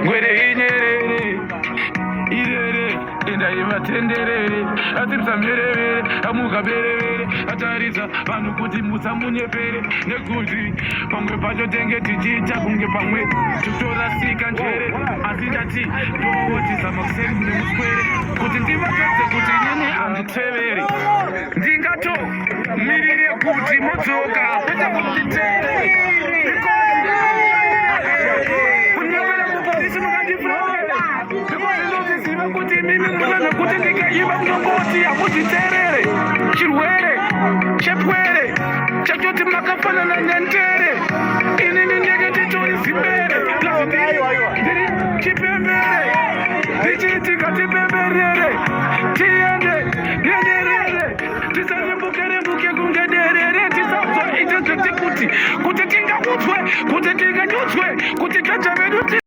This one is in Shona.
ngwere inyerere irere indaiva tenderere asi musamherevere amukaberevere ataridza vanhu kuti musamunyepere nekuti pamwe pacho tenge tichiita kunge pamwe titorasika njere asi ndati ndootizama kuseri kune muswere kuti ndivapedze kuti inini handiteveri ndingatomirire kuti mudzoka kwete kunditeveri kuti mimi munana kuti ndikaiva kunongoti hamuzviterere chirwere chepwere chachoti makafanana nentere inini ndenge titori zimbere ndiri chipembere ndichiitika tipemberere tiende yenderere tisarembuke kunge derere tisazoite zvetikuti kuti tingaudzwe kuti tingadudzwe kuti tatavedu